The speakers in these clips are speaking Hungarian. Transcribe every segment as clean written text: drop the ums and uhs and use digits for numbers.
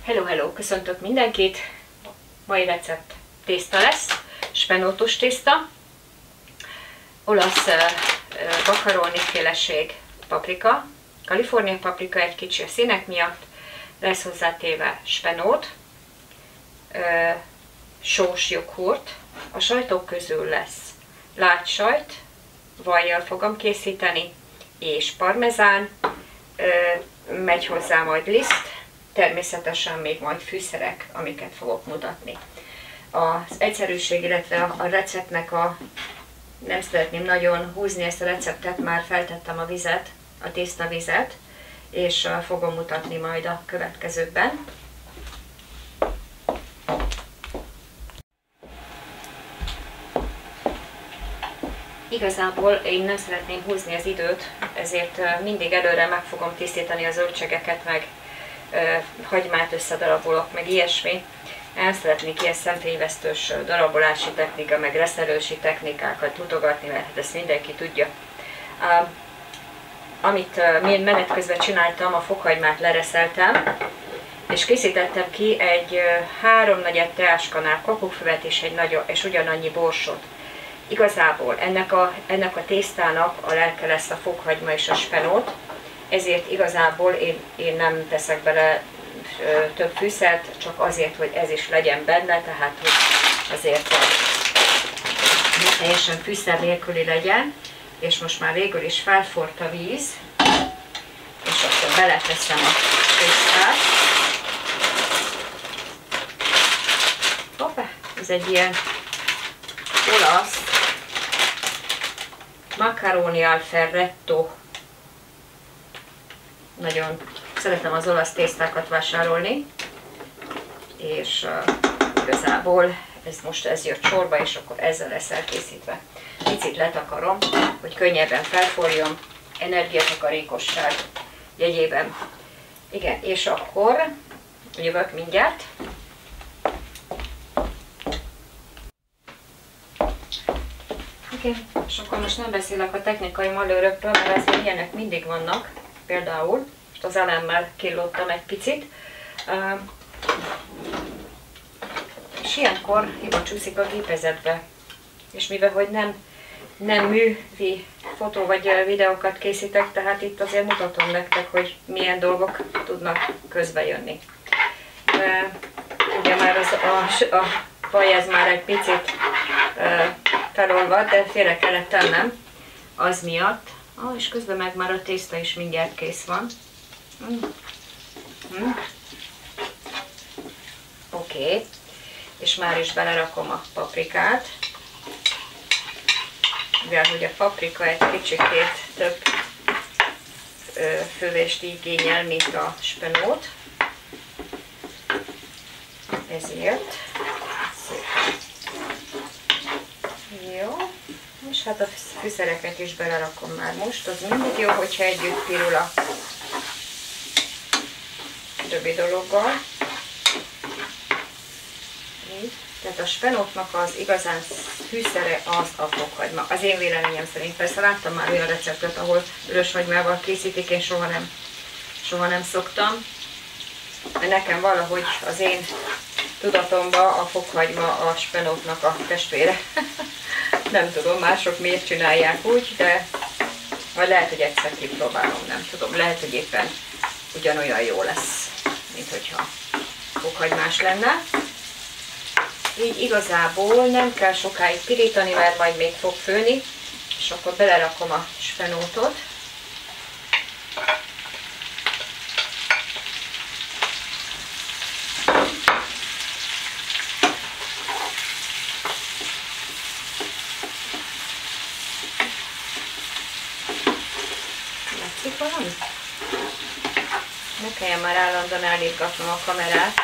Hello, hello! Köszöntök mindenkit! Mai recept tészta lesz, spenótos tészta, olasz makaroni féleség paprika, California paprika egy kicsi a színek miatt, lesz hozzátéve spenót, sós joghurt, a sajtok közül lesz lágysajt, vajjal fogom készíteni, és parmezán, megy hozzá majd liszt, természetesen még majd fűszerek, amiket fogok mutatni. Az egyszerűség, illetve a receptnek nem szeretném nagyon húzni ezt a receptet, már feltettem a vizet, a tésztavizet, és fogom mutatni majd a következőkben. Igazából én nem szeretném húzni az időt, ezért mindig előre meg fogom tisztítani az zöldségeket, meg hagymát összedarabolok, meg ilyesmi. El szeretnék ilyen szemfényvesztős darabolási technika, meg reszelősi technikákat mutogatni, mert hát ezt mindenki tudja. Amit menet közben csináltam, a fokhagymát lereszeltem, és készítettem ki egy 3 negyed teáskanál kakukkfüvet és ugyanannyi borsot. Igazából ennek a tésztának a lelke lesz a fokhagyma és a spenót, ezért igazából én nem teszek bele több fűszert, csak azért, hogy ez is legyen benne, tehát hogy azért ne teljesen fűszer nélküli legyen, és most már végül is felforrt a víz, és akkor beleteszem a tésztát. Hoppá, ez egy ilyen olasz macaroni al ferretto. Nagyon szeretem az olasz tésztákat vásárolni, és igazából ez jött sorba, és akkor ezzel lesz elkészítve. Picit letakarom, hogy könnyebben felforjon, energiatakarékosság jegyében. Igen, és akkor jövök mindjárt. Igen, és akkor most nem beszélek a technikai malőrökről, mert azért ilyenek mindig vannak. Például, most az elemmel killódtam egy picit, és ilyenkor hiba csúszik a gépezetbe. És mivel hogy nem művi fotó vagy videókat készítek, tehát itt azért mutatom nektek, hogy milyen dolgok tudnak közbejönni. Ugye már a vaj ez már egy picit felolvad, de félre kellett tennem az miatt. És közben meg már a tészta is mindjárt kész van. Oké. És már is belerakom a paprikát. Mivel hogy a paprika egy kicsikét több fővést igényel, mint a spenót. Ezért. Jó. És hát a fűszereket is belerakom már most. Az mindig jó, hogyha együtt pirul a többi dologgal. Tehát a spenótnak az igazán fűszere az a fokhagyma. Az én véleményem szerint. Persze láttam már olyan receptet, ahol vörös hagymával készítik, én soha nem szoktam. De nekem valahogy az én tudatomban a fokhagyma a spenótnak a testvére. Nem tudom, mások miért csinálják úgy, de vagy lehet, hogy egyszer kipróbálom, nem tudom. Lehet, hogy éppen ugyanolyan jó lesz, mint hogyha fokhagymás lenne. Így igazából nem kell sokáig pirítani, mert majd még fog főni, és akkor belerakom a spenótot. Látszik valami? Ne kelljen már állandóan állítgatnom a kamerát.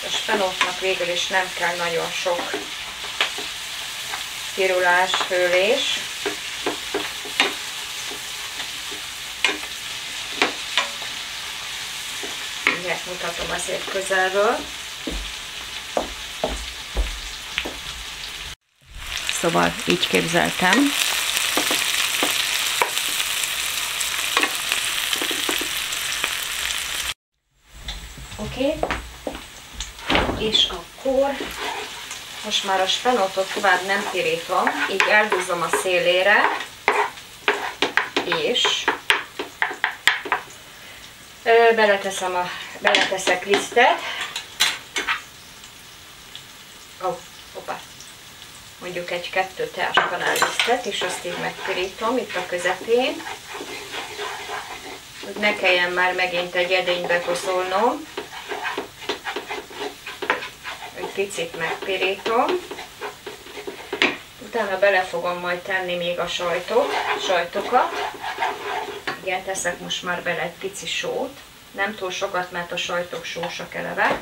A spenótnak végül is nem kell nagyon sok pirulás, főlés. Mindjárt mutatom azért közelről. Szóval így képzeltem. Oké. És akkor most már a spenótot tovább nem pirítom, így elhúzom a szélére, és beleteszek lisztet. Hoppá. Mondjuk egy 2 teáskanál lisztet, és azt így megpirítom itt a közepén, hogy ne kelljen már megint egy edénybe koszolnom. Egy picit megpirítom. Utána bele fogom majd tenni még a sajtokat. Igen, teszek most már bele egy pici sót. Nem túl sokat, mert a sajtok sósak eleve.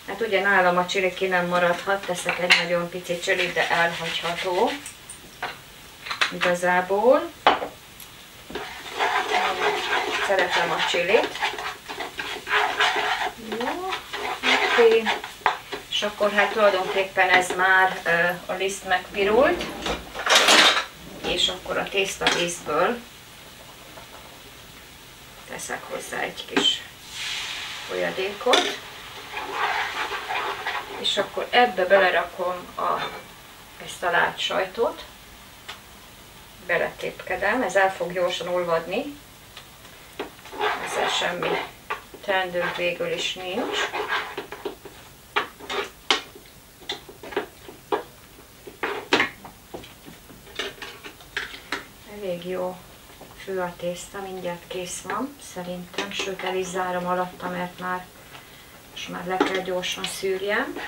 Hát ugye nálam a csili ki nem maradhat, teszek egy nagyon pici csilit, de elhagyható. Igazából. Szeretem a csilit. Jó, oké. És akkor hát tulajdonképpen ez már a liszt megpirult. És akkor a tésztavízből teszek hozzá egy kis folyadékot. És akkor ebbe belerakom ezt a látsajtot. Beletépkedem, ez el fog gyorsan olvadni. Ezzel semmi teendőnk végül is nincs. Elég jó fő a tészta, mindjárt kész van, szerintem, sőt el is zárom alatta, mert most már le kell gyorsan szűrjem.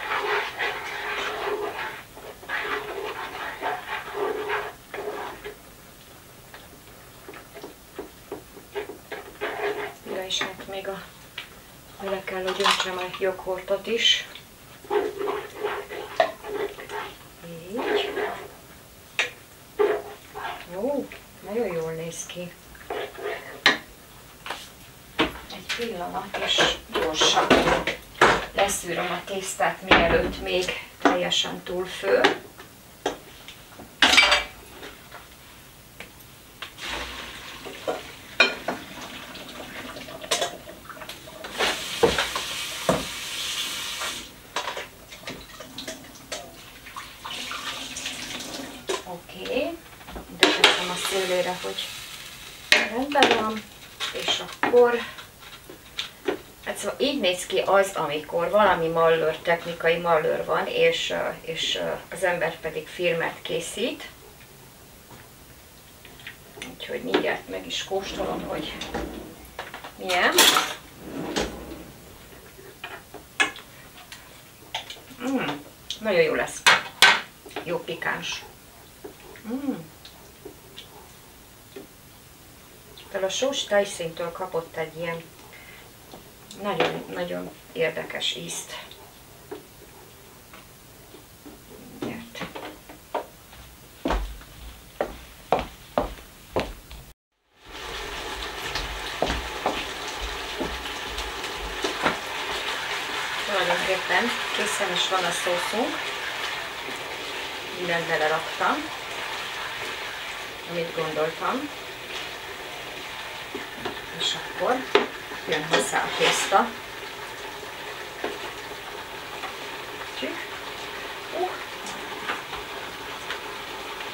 Ja, és hát még bele kell, hogy öntsem a joghurtot is. Így. Jó, nagyon jól néz ki. Egy pillanat, és gyorsan leszűröm a tésztát, mielőtt még teljesen túlfő. Oké, de teszem a szélére, hogy rendben van, és akkor hát szóval így néz ki az, amikor valami mallőr, technikai mallőr van, és az ember pedig filmet készít. Úgyhogy mindjárt meg is kóstolom, hogy milyen. Nagyon jó lesz. Jó pikáns. A sós tejszíntől kapott egy ilyen nagyon-nagyon érdekes ízt. Mindjárt. Tulajdonképpen készen is van a szószunk. Mindent beleraktam, amit gondoltam. És akkor jön hozzá a tészta.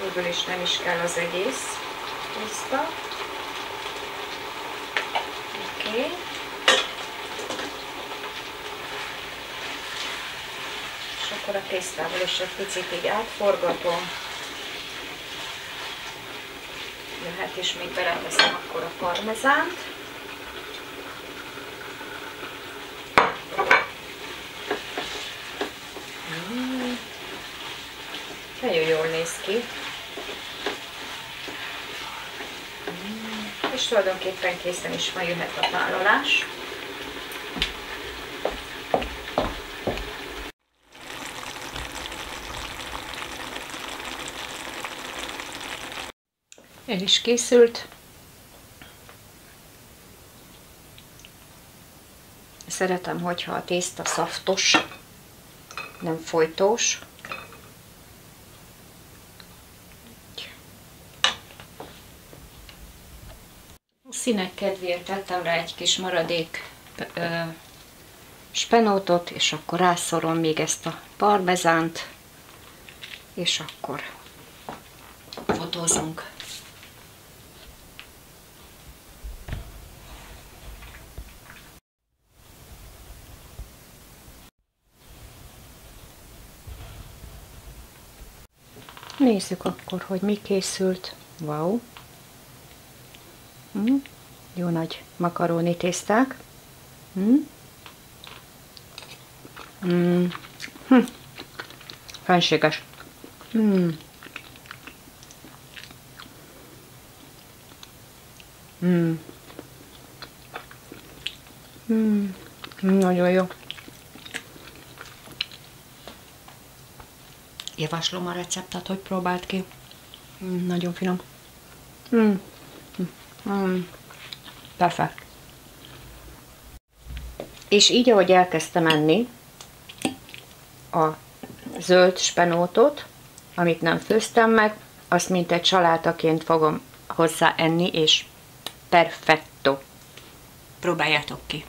Végül is nem is kell az egész tészta. Oké. És akkor a tésztával is egy picit így átforgatom. Jöhet, és még beleteszem akkor a parmezánt. Nagyon jól néz ki. És tulajdonképpen készen is van, jöhet a tárolás. El is készült. Szeretem, hogyha a tészta szaftos, nem folytós. A színek kedvéért tettem rá egy kis maradék spenótot, és akkor rászorom még ezt a parmezánt, és akkor fotózunk. Nézzük akkor, hogy mi készült. Wow! Jó nagy makaróni tészták. Fenséges. Nagyon jó. Javaslom a receptet, hogy próbáld ki. Nagyon finom. Perfekt. És így, ahogy elkezdtem enni a zöld spenótot, amit nem főztem meg, azt mint egy salátaként fogom hozzá enni, és perfetto. Próbáljátok ki!